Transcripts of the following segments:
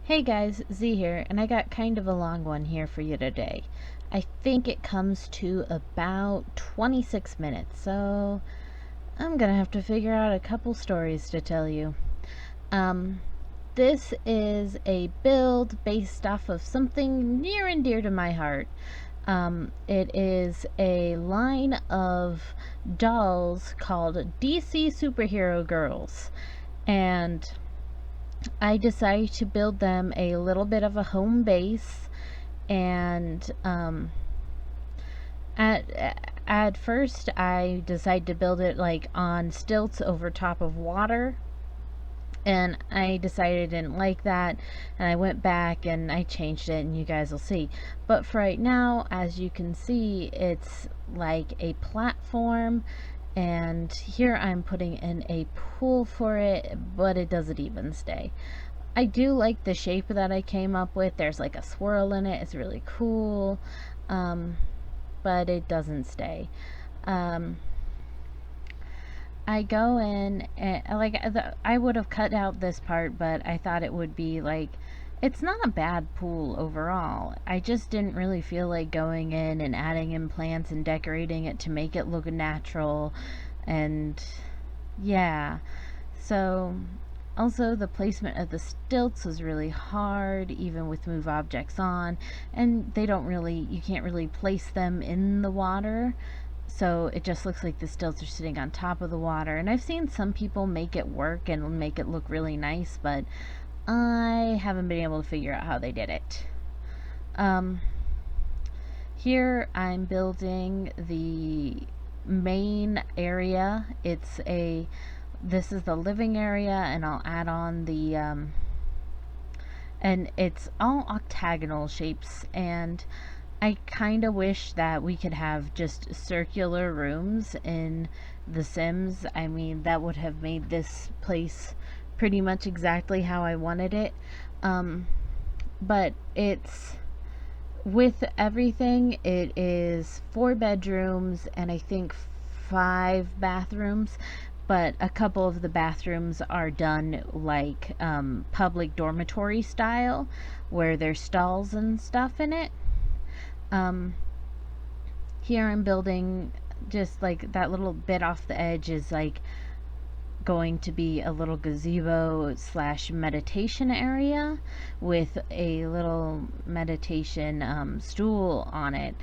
Hey guys, Z here, and I got kind of a long one here for you today. I think it comes to about 26 minutes, so I'm gonna have to figure out a couple stories to tell you. Um, this is a build based off of something near and dear to my heart. It is a line of dolls called DC Superhero Girls, and I decided to build them a little bit of a home base. And at first I decided to build it like on stilts over top of water, and I decided I didn't like that, and I went back and I changed it, and you guys will see. But for right now, as you can see, it's like a platform, and here I'm putting in a pool for it, but it doesn't even stay. I do like the shape that I came up with. There's like a swirl in it. It's really cool. Um, but it doesn't stay. Um, I go in and I would have cut out this part, but I thought it would be like, it's not a bad pool overall. I just didn't really feel like going in and adding in plants and decorating it to make it look natural. And yeah, so also the placement of the stilts was really hard, even with move objects on, and you can't really place them in the water, so it just looks like the stilts are sitting on top of the water. And I've seen some people make it work and make it look really nice, but I haven't been able to figure out how they did it. Um, Here I'm building the main area. This is the living area, and I'll add on and it's all octagonal shapes, and I kind of wish that we could have just circular rooms in The Sims. I mean, that would have made this place pretty much exactly how I wanted it. Um, but it's with everything, it is 4 bedrooms and I think 5 bathrooms, but a couple of the bathrooms are done like public dormitory style, where there's stalls and stuff in it. Um, Here I'm building just like that little bit off the edge is like going to be a little gazebo slash meditation area with a little meditation stool on it.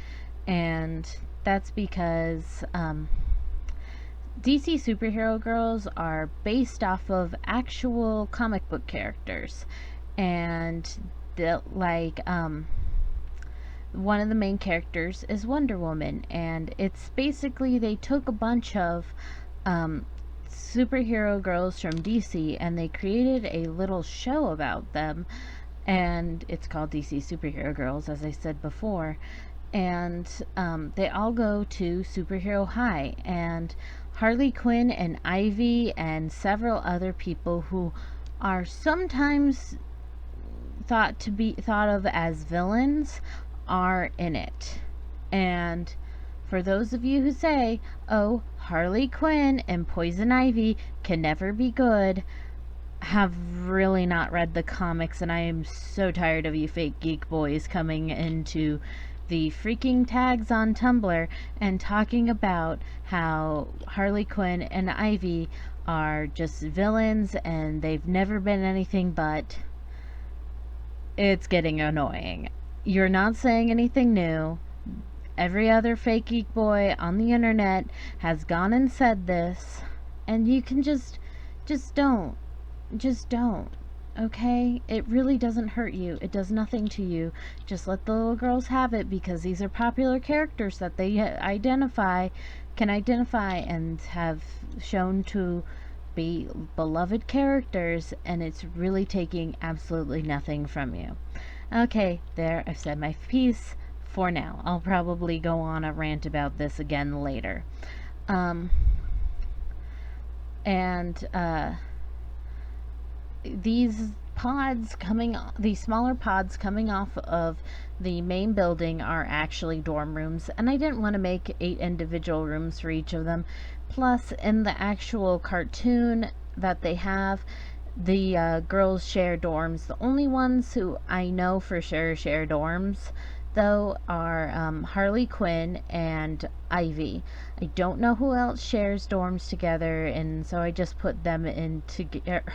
And that's because DC Superhero Girls are based off of actual comic book characters. And one of the main characters is Wonder Woman, and it's basically they took a bunch of um, superhero girls from DC and they created a little show about them, and it's called DC Superhero Girls, as I said before. And they all go to Superhero High, and Harley Quinn and Ivy and several other people who are sometimes thought of as villains are in it. And for those of you who say, oh, Harley Quinn and Poison Ivy can never be good, have really not read the comics, and I am so tired of you fake geek boys coming into the freaking tags on Tumblr and talking about how Harley Quinn and Ivy are just villains and they've never been anything but. It's getting annoying. You're not saying anything new. Every other fake geek boy on the internet has gone and said this, and you can just don't. Just don't. Okay? It really doesn't hurt you. It does nothing to you. Just let the little girls have it, because these are popular characters that they can identify and have shown to be beloved characters, and it's really taking absolutely nothing from you. Okay, there, I've said my piece for now. I'll probably go on a rant about this again later. Um, and these smaller pods coming off of the main building are actually dorm rooms, and I didn't want to make 8 individual rooms for each of them. Plus, in the actual cartoon that they have, the girls share dorms. The only ones who I know for sure share dorms, though, are Harley Quinn and Ivy. I don't know who else shares dorms together, and so I just put them into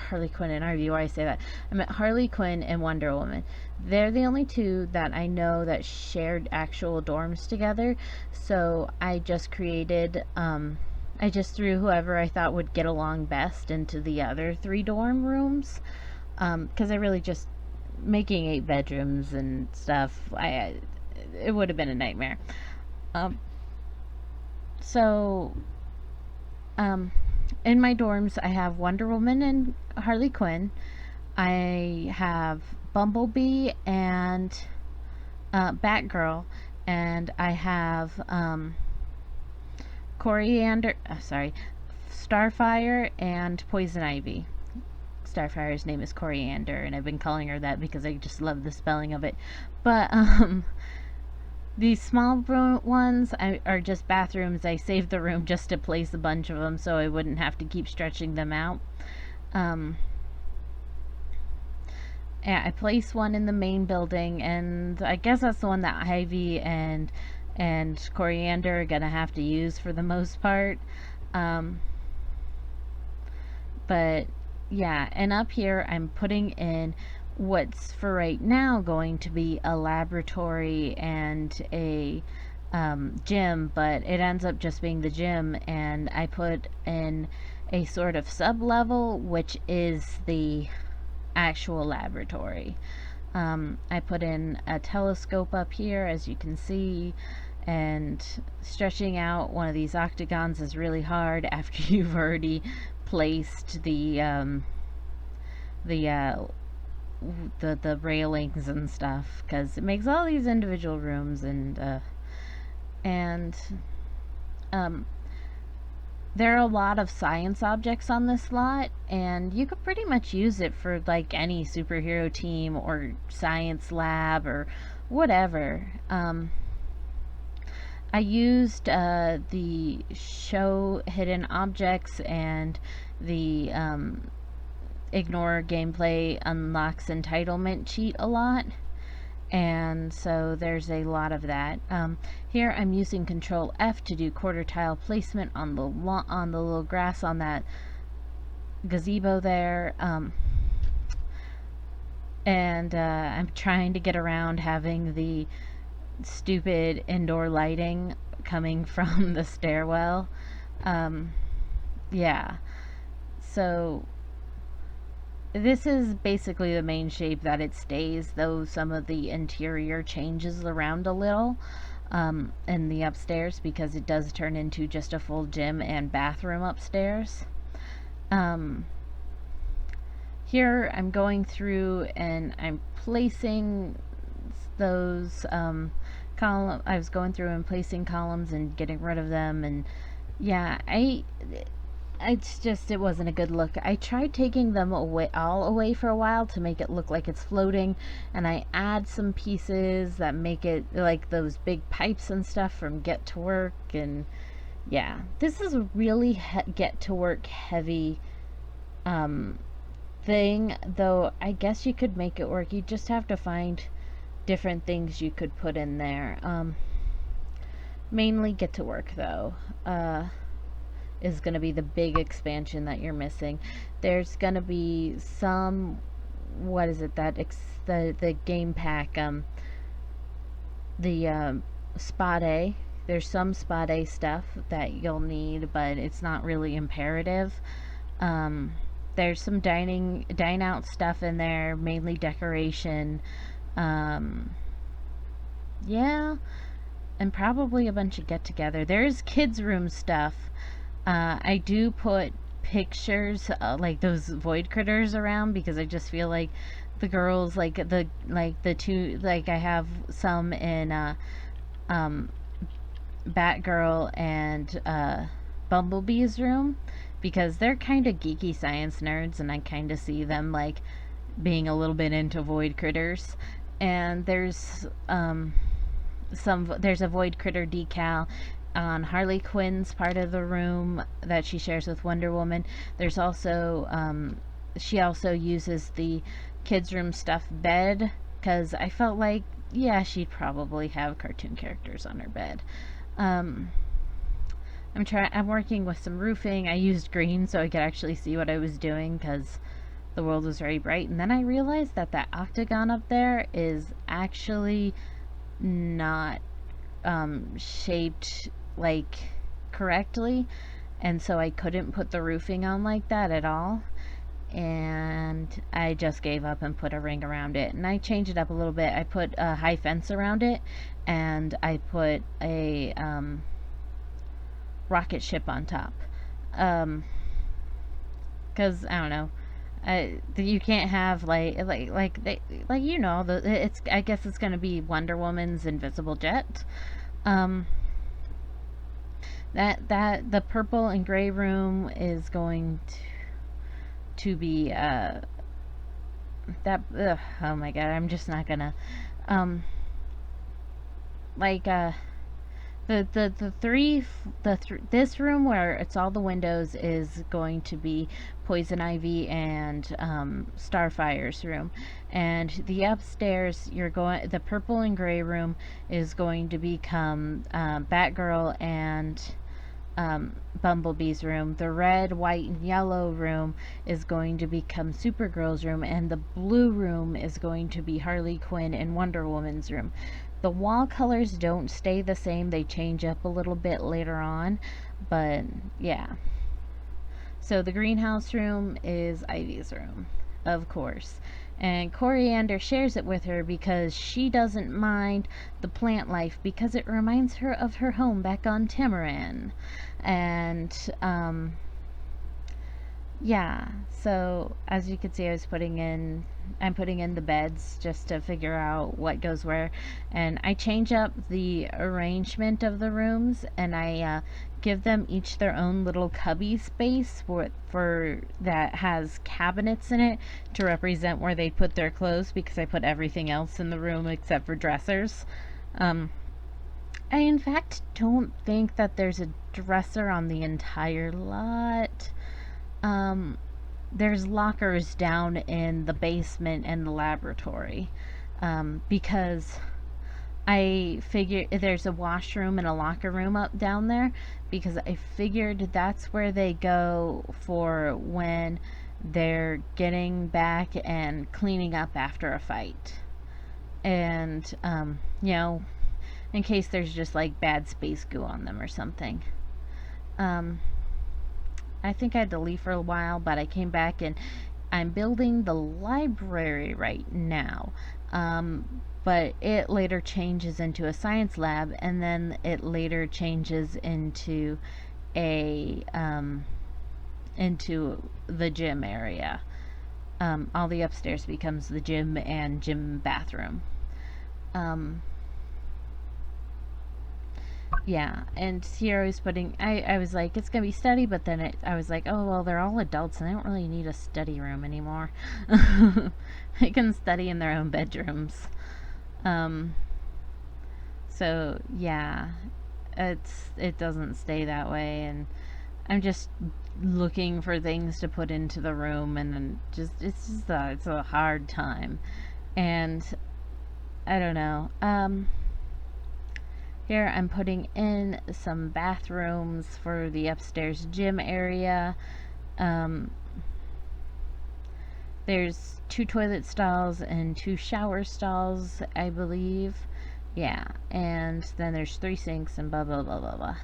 Harley Quinn and Ivy. Why I say that? I meant Harley Quinn and Wonder Woman. They're the only two that I know that shared actual dorms together. So I just created. I just threw whoever I thought would get along best into the other 3 dorm rooms, because I really just making 8 bedrooms and stuff. It would have been a nightmare. Um, so um, in my dorms, I have Wonder Woman and Harley Quinn. I have Bumblebee and Batgirl, and I have Starfire and Poison Ivy. Starfire's name is Coriander, and I've been calling her that because I just love the spelling of it. But these small ones are just bathrooms. I saved the room just to place a bunch of them so I wouldn't have to keep stretching them out. Yeah, I placed one in the main building, and I guess that's the one that Ivy and Coriander are gonna have to use for the most part. Um, but yeah, and up here I'm putting in what's for right now going to be a laboratory and a gym, but it ends up just being the gym, and I put in a sort of sub level, which is the actual laboratory. I put in a telescope up here, as you can see, and stretching out one of these octagons is really hard after you've already placed the the railings and stuff, because it makes all these individual rooms, and um, there are a lot of science objects on this lot, and you could pretty much use it for like any superhero team or science lab or whatever. I used the show hidden objects and the ignore gameplay unlocks entitlement cheat a lot, and so there's a lot of that. Here I'm using Control F to do quarter tile placement on the little grass on that gazebo there, and I'm trying to get around having the stupid indoor lighting coming from the stairwell. Yeah, so this is basically the main shape that it stays, though some of the interior changes around a little in the upstairs, because it does turn into just a full gym and bathroom upstairs. Here I'm going through and I'm placing those I was going through and placing columns and getting rid of them, and yeah, it wasn't a good look. I tried taking them all away for a while to make it look like it's floating, and I add some pieces that make it like those big pipes and stuff from Get to Work, and yeah, this is a really Get to Work heavy thing, though I guess you could make it work. You just have to find different things you could put in there. Mainly Get to Work, though, is going to be the big expansion that you're missing. There's going to be some, what is it, the game pack, the Spot A. There's some Spot A stuff that you'll need, but it's not really imperative. There's some dine out stuff in there, mainly decoration. Yeah, and probably a bunch of get together. There's kids room stuff. I do put pictures like those void critters around, because I just feel like the girls like the two, like I have some in Batgirl and Bumblebee's room, because they're kind of geeky science nerds, and I kind of see them like being a little bit into void critters. And there's a void critter decal on Harley Quinn's part of the room that she shares with Wonder Woman. There's also she also uses the kids' room stuffed bed because I felt like, yeah, she'd probably have cartoon characters on her bed. Um, I'm working with some roofing. I used green so I could actually see what I was doing because the world was very bright. And then I realized that that octagon up there is actually not shaped like correctly, and so I couldn't put the roofing on like that at all. And I just gave up and put a ring around it. And I changed it up a little bit. I put a high fence around it, and I put a rocket ship on top. Um, Cause I don't know, you can't have like you know the it's I guess it's gonna be Wonder Woman's invisible jet. Um, that the purple and gray room is going to be that oh my god, I'm just not gonna um like the three this room where it's all the windows is going to be Poison Ivy and Starfire's room, and the upstairs the purple and gray room is going to become Batgirl and Bumblebee's room. The red, white, and yellow room is going to become Supergirl's room, and the blue room is going to be Harley Quinn and Wonder Woman's room. The wall colors don't stay the same, they change up a little bit later on, but yeah. So the greenhouse room is Ivy's room, of course. And Coriander shares it with her because she doesn't mind the plant life because it reminds her of her home back on Tamaran. And yeah, so as you can see, I'm putting in the beds just to figure out what goes where, and I change up the arrangement of the rooms, and I give them each their own little cubby space for that has cabinets in it to represent where they put their clothes because I put everything else in the room except for dressers. Um, I in fact don't think that there's a dresser on the entire lot. Um, there's lockers down in the basement and the laboratory because I figured there's a washroom and a locker room up down there because I figured that's where they go for when they're getting back and cleaning up after a fight. And, you know, in case there's just like bad space goo on them or something. Um, I think I had to leave for a while, but I came back and I'm building the library right now. But it later changes into a science lab, and then it later changes a into the gym area. All the upstairs becomes the gym and gym bathroom. Um, Yeah, and here I was I was like, it's gonna be study, but then I was like, oh, well, they're all adults and they don't really need a study room anymore. They can study in their own bedrooms. Um, so, yeah, it doesn't stay that way, and I'm just looking for things to put into the room, and then it's a hard time. And I don't know. Here I'm putting in some bathrooms for the upstairs gym area. Um, there's 2 toilet stalls and 2 shower stalls, I believe. Yeah, and then there's 3 sinks and blah blah blah blah blah.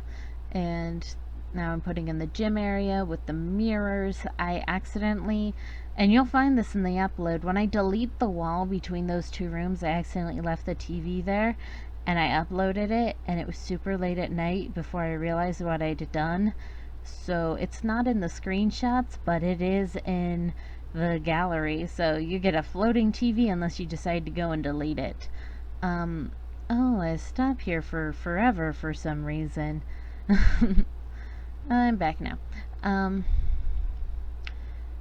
And now I'm putting in the gym area with the mirrors. I accidentally, and you'll find this in the upload, when I delete the wall between those 2 rooms, I accidentally left the TV there, and I uploaded it, and it was super late at night before I realized what I'd done. So it's not in the screenshots, but it is in the gallery. So you get a floating TV unless you decide to go and delete it. Um, oh, I stopped here for forever for some reason. I'm back now. Um,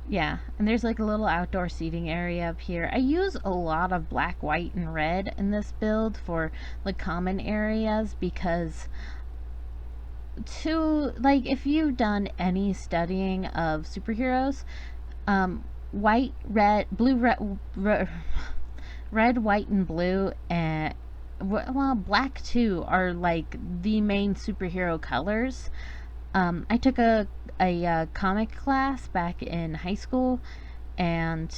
yeah, and there's like a little outdoor seating area up here. I use a lot of black, white, and red in this build for the common areas because if you've done any studying of superheroes, um, white, red, blue, red, white, and blue, and well, black too are like the main superhero colors. I took a comic class back in high school, and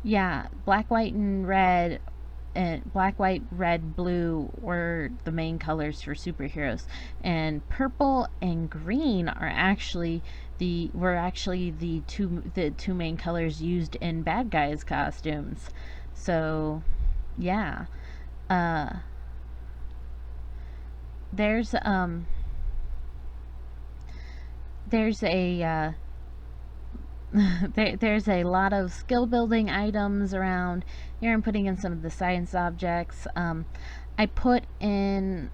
yeah, black, white, and red, and black, white, red, blue were the main colors for superheroes, and purple and green are actually the two main colors used in bad guys costumes. So yeah, uh, there's there's a there's a lot of skill building items around here. I'm putting in some of the science objects. I put in,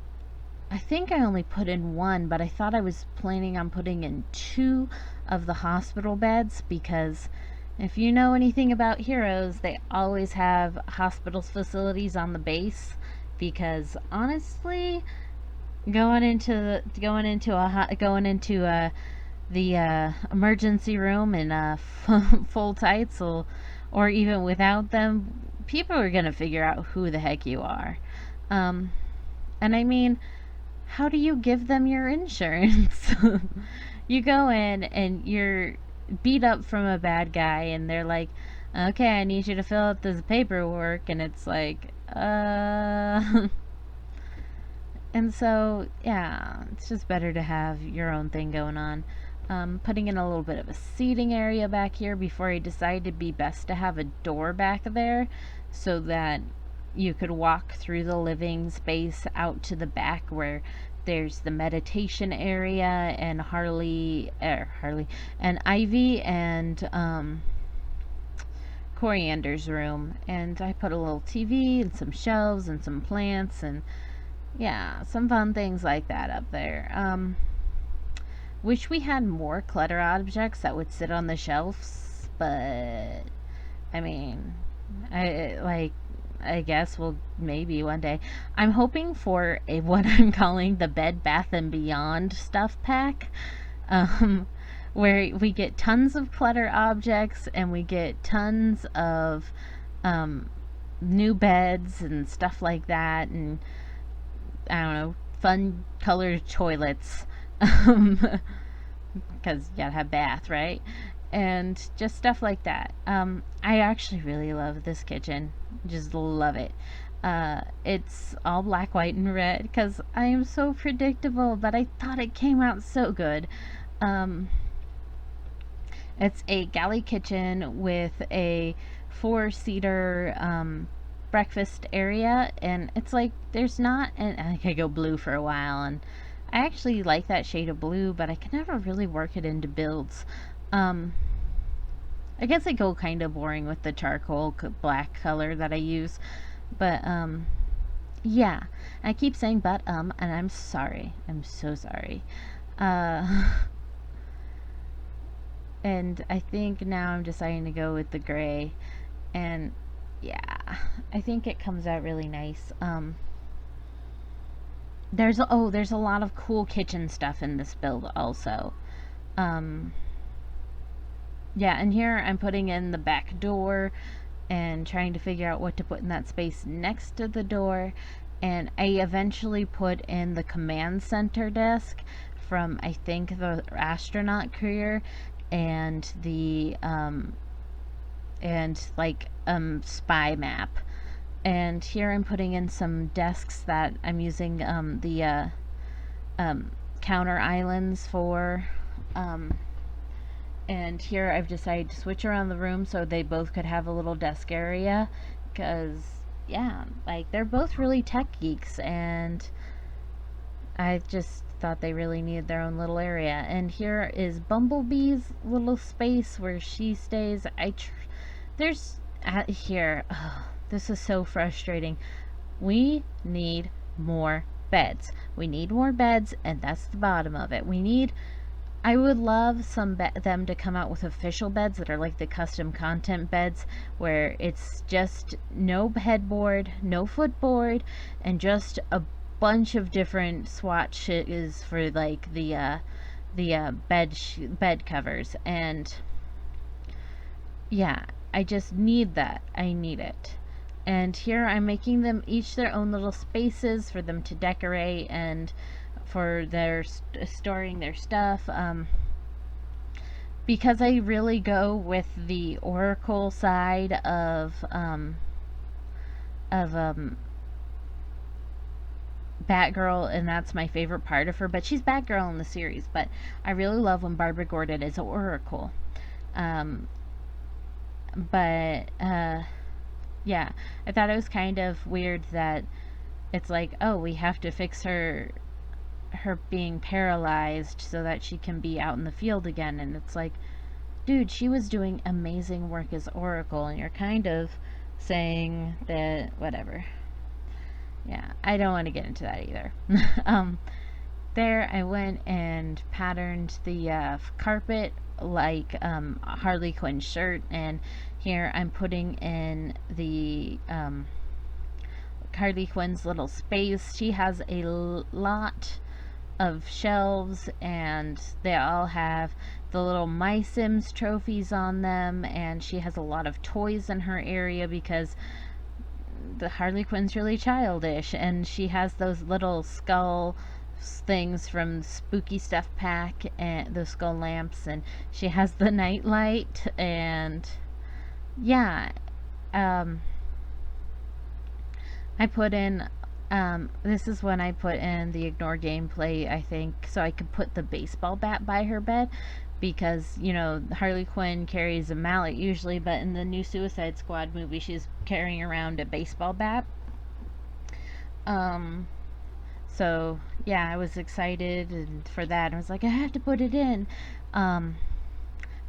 I think I only put in one, but I thought I was planning on putting in two of the hospital beds, because if you know anything about heroes, they always have hospital facilities on the base. Because honestly, going into the emergency room in full tights, or even without them, people are gonna figure out who the heck you are. Um, and I mean, how do you give them your insurance? You go in and you're beat up from a bad guy, and they're like, "Okay, I need you to fill out this paperwork," and it's like, And so, yeah, it's just better to have your own thing going on. Putting in a little bit of a seating area back here before I decided it'd be best to have a door back there so that you could walk through the living space out to the back where there's the meditation area, and Harley and Ivy and Coriander's room. And I put a little TV and some shelves and some plants, and yeah, some fun things like that up there. Wish we had more clutter objects that would sit on the shelves, but I mean, I guess we'll maybe one day. I'm hoping for a what I'm calling the Bed Bath and Beyond stuff pack, um, where we get tons of clutter objects and we get tons of um, new beds and stuff like that, and I don't know, fun colored toilets. Because you gotta have bath, right? And just stuff like that. I actually really love this kitchen. Just love it. It's all black, white, and red because I am so predictable, but I thought it came out so good. Um, it's a galley kitchen with a four-seater breakfast area, and it's like there's not, and I could go blue for a while, and I actually like that shade of blue, but I can never really work it into builds. Um, I guess I go kind of boring with the charcoal black color that I use, but yeah. I keep saying but and I'm sorry. I'm so sorry. Uh, and I think now I'm deciding to go with the gray, and yeah, I think it comes out really nice. There's a lot of cool kitchen stuff in this build also. Um, yeah, and here I'm putting in the back door and trying to figure out what to put in that space next to the door. And I eventually put in the command center desk from, I think, the astronaut career, and the spy map. And here I'm putting in some desks that I'm using the um, counter islands for. Um, and here I've decided to switch around the room so they both could have a little desk area, because yeah, like they're both really tech geeks, and I just thought they really needed their own little area. And here is Bumblebee's little space where she stays. There's here. Oh, this is so frustrating. We need more beds. We need more beds, and that's the bottom of it. I would love them to come out with official beds that are like the custom content beds, where it's just no headboard, no footboard, and just a bunch of different swatches for like the bed covers. And yeah, I just need that. I need it. And here I'm making them each their own little spaces for them to decorate and for their storing their stuff. Because I really go with the oracle side of Batgirl, and that's my favorite part of her. But she's Batgirl in the series. But I really love when Barbara Gordon is Oracle. Um, but yeah, I thought it was kind of weird that it's like, oh, we have to fix her being paralyzed so that she can be out in the field again, and it's like, dude, she was doing amazing work as Oracle, and you're kind of saying that whatever. Yeah, I don't want to get into that either. um, there, I went and patterned the carpet like Harley Quinn's shirt, and here I'm putting in the Harley Quinn's little space. She has a lot of shelves, and they all have the little My Sims trophies on them, and she has a lot of toys in her area because the Harley Quinn's really childish, and she has those little skull things from Spooky Stuff Pack and those skull lamps, and she has the night light, and yeah, um, I put in. This is when I put in the ignore gameplay, I think, so I could put the baseball bat by her bed because, you know, Harley Quinn carries a mallet usually, but in the new Suicide Squad movie, she's carrying around a baseball bat. Um, so yeah, I was excited and for that. I was like, I have to put it in. Um,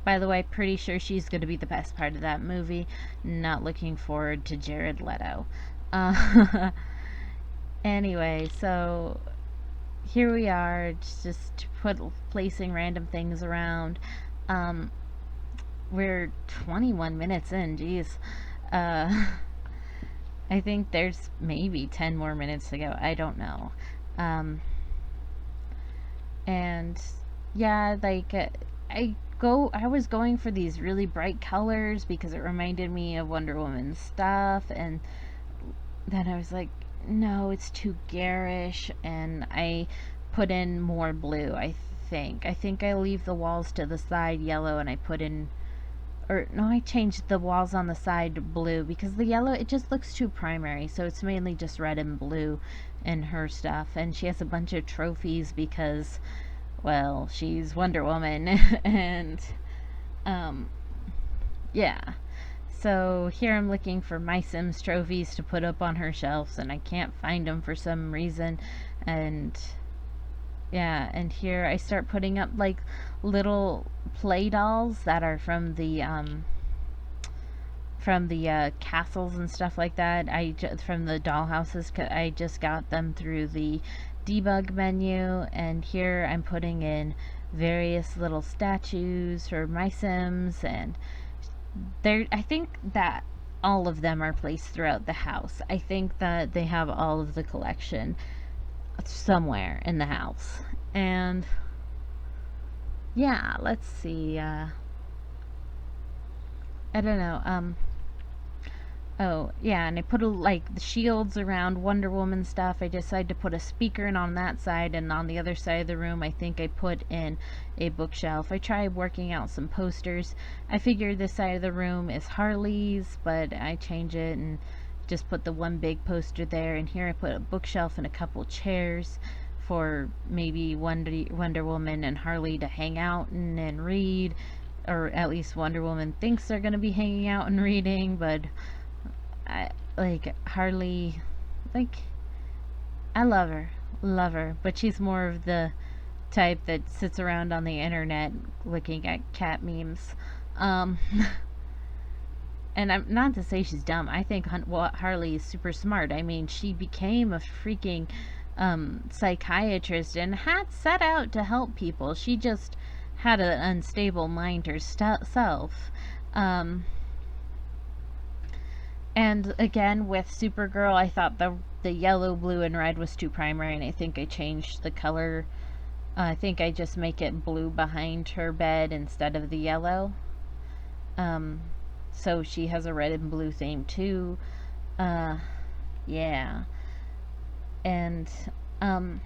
by the way, pretty sure she's going to be the best part of that movie. Not looking forward to Jared Leto. Uh, anyway, so here we are, just placing random things around. Um, we're 21 minutes in. Geez, uh, I think there's maybe 10 more minutes to go. I don't know. Um, and yeah, like I was going for these really bright colors because it reminded me of Wonder Woman stuff, and then I was like, no, it's too garish, and I put in more blue. I think I leave the walls to the side yellow, and I put in, or no, I changed the walls on the side blue because the yellow, it just looks too primary, so it's mainly just red and blue in her stuff. And she has a bunch of trophies because, well, she's Wonder Woman. And um yeah, so here I'm looking for My Sims trophies to put up on her shelves, and I can't find them for some reason. And yeah, and here I start putting up like little play dolls that are from the castles and stuff like that. From the dollhouses. I just got them through the debug menu, and here I'm putting in various little statues for My Sims, and there, I think that all of them are placed throughout the house. I think that they have all of the collection somewhere in the house. And yeah, let's see. I don't know. Oh, yeah, and I put like the shields around Wonder Woman stuff. I decided to put a speaker in on that side, and on the other side of the room, I think I put in a bookshelf. I tried working out some posters. I figured this side of the room is Harley's, but I change it and just put the one big poster there. And here I put a bookshelf and a couple chairs for maybe Wonder Woman and Harley to hang out and read, or at least Wonder Woman thinks they're going to be hanging out and reading, but like Harley, like I love her, but she's more of the type that sits around on the internet looking at cat memes. Um, and I'm not to say she's dumb. I think Harley is super smart. I mean, she became a freaking psychiatrist and had set out to help people. She just had an unstable mind herself. Um, And again, with Supergirl, I thought the yellow, blue, and red was too primary, and I think I changed the color. I think I just make it blue behind her bed instead of the yellow. Um, So she has a red and blue theme too. Uh, yeah. And, um,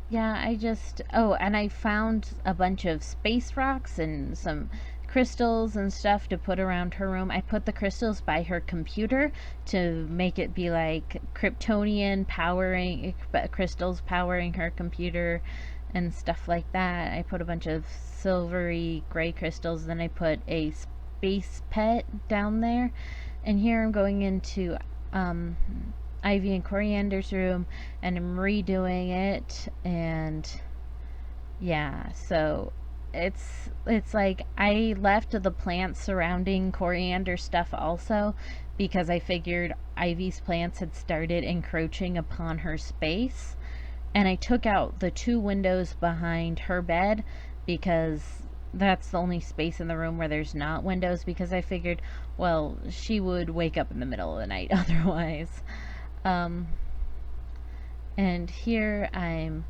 yeah, and I found a bunch of space rocks and some crystals and stuff to put around her room. I put the crystals by her computer to make it be like Kryptonian powering crystals powering her computer and stuff like that. I put a bunch of silvery gray crystals, then I put a space pet down there. And here I'm going into um, Ivy and Coriander's room and I'm redoing it, and yeah, so it's like I left the plants surrounding Coriander stuff also because I figured Ivy's plants had started encroaching upon her space, and I took out the two windows behind her bed because that's the only space in the room where there's not windows, because I figured, well, she would wake up in the middle of the night otherwise. Um, and here I'm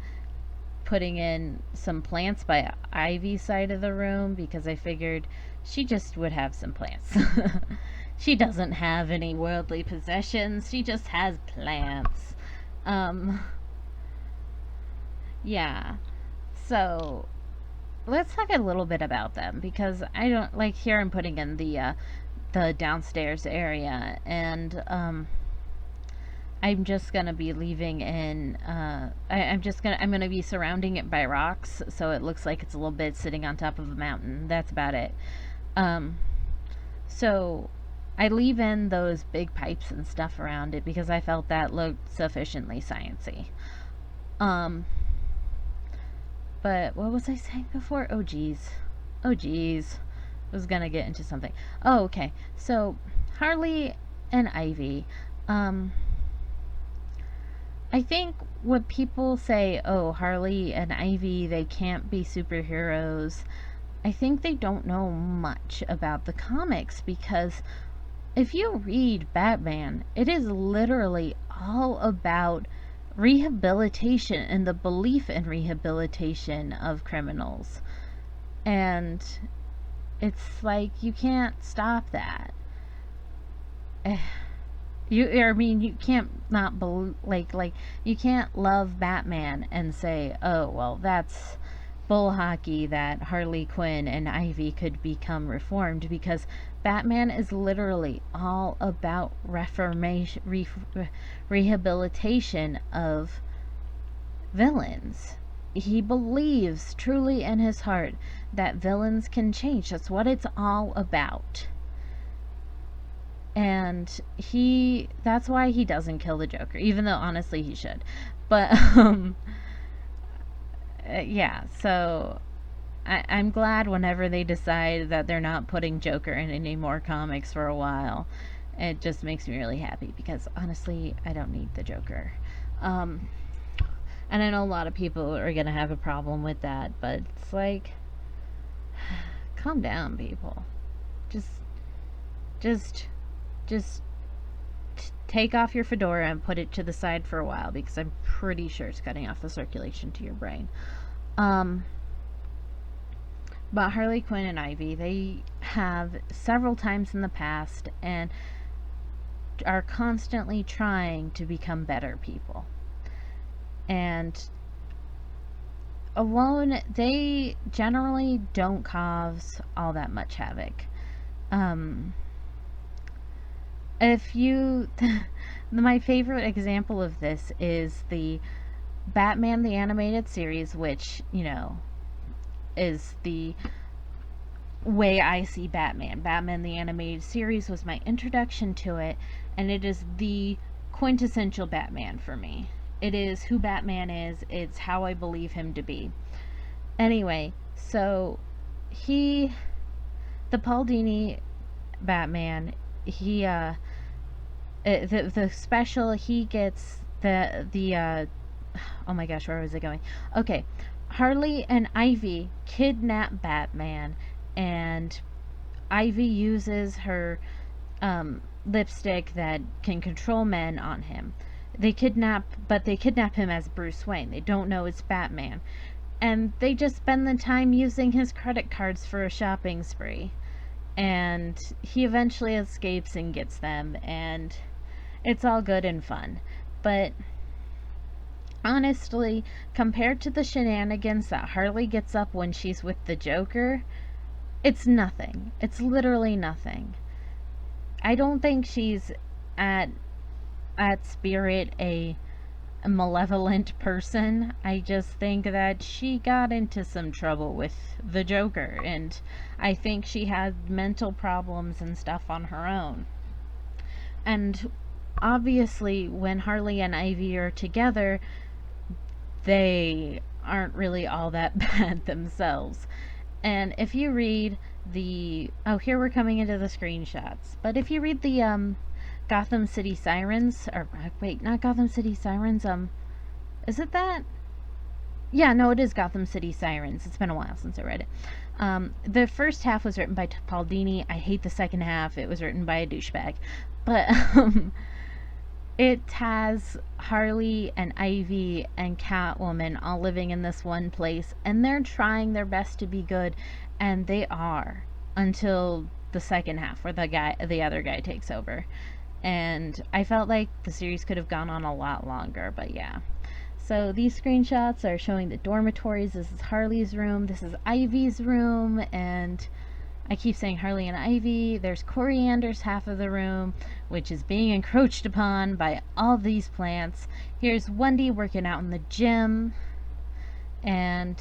putting in some plants by Ivy's side of the room because I figured she just would have some plants. She doesn't have any worldly possessions, she just has plants. Um, yeah. So let's talk a little bit about them because I don't like here I'm putting in the downstairs area, and I'm just gonna be leaving in. I'm gonna be surrounding it by rocks, so it looks like it's a little bit sitting on top of a mountain. That's about it. Um, so I leave in those big pipes and stuff around it because I felt that looked sufficiently sciencey. Um, but what was I saying before? Oh geez, oh geez, I was gonna get into something. Oh okay. So Harley and Ivy. Um, I think when people say, oh, Harley and Ivy, they can't be superheroes, I think they don't know much about the comics because if you read Batman, it is literally all about rehabilitation and the belief in rehabilitation of criminals. And it's like you can't stop that. I mean, you can't not like you can't love Batman and say, oh well, that's bull hockey that Harley Quinn and Ivy could become reformed, because Batman is literally all about rehabilitation of villains. He believes truly in his heart that villains can change. That's what it's all about. And that's why he doesn't kill the Joker, even though honestly he should. But yeah, so I'm glad whenever they decide that they're not putting Joker in any more comics for a while. It just makes me really happy because honestly I don't need the Joker. um and I know a lot of people are gonna have a problem with that, but it's like, calm down, people. Just just just take off your fedora and put it to the side for a while because I'm pretty sure it's cutting off the circulation to your brain. Um, but Harley Quinn and Ivy, they have several times in the past and are constantly trying to become better people. And alone, they generally don't cause all that much havoc. Um, if you my favorite example of this is the Batman the Animated Series, which, is the way I see Batman. Batman the Animated Series was my introduction to it, and it is the quintessential Batman for me. It is who Batman is, it's how I believe him to be. Anyway, so he, the Paul Dini Batman, the special, he gets oh my gosh, where was I going? Okay, Harley and Ivy kidnap Batman, and Ivy uses her lipstick that can control men on him. But they kidnap him as Bruce Wayne. They don't know it's Batman. and they just spend the time using his credit cards for a shopping spree. And he eventually escapes and gets them, and it's all good and fun. But honestly, compared to the shenanigans that Harley gets up when she's with the Joker, it's nothing. It's literally nothing. I don't think she's at spirit a malevolent person. I just think that she got into some trouble with the Joker, and I think she had mental problems and stuff on her own. And obviously, when Harley and Ivy are together, they aren't really all that bad themselves. And if you read the here we're coming into the screenshots. But if you read the Gotham City Sirens, or wait, not Gotham City Sirens, is it that? Yeah, no, it is Gotham City Sirens. It's been a while since I read it. The first half was written by Paul Dini. I hate the second half. It was written by a douchebag. But it has Harley and Ivy and Catwoman all living in this one place, and they're trying their best to be good, and they are, until the second half where the other guy takes over. And I felt like the series could have gone on a lot longer, but yeah. So these screenshots are showing the dormitories. This is Harley's room, this is Ivy's room, and I keep saying Harley and Ivy. There's Coriander's half of the room, which is being encroached upon by all these plants. Here's Wendy working out in the gym. And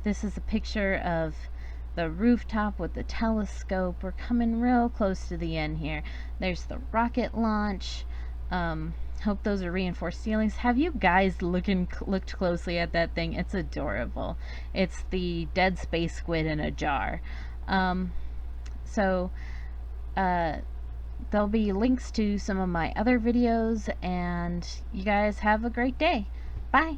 this is a picture of the rooftop with the telescope. We're coming real close to the end here. There's the rocket launch. Hope those are reinforced ceilings. Have you guys looked closely at that thing? It's adorable. It's the dead space squid in a jar. So there'll be links to some of my other videos, and you guys have a great day. Bye.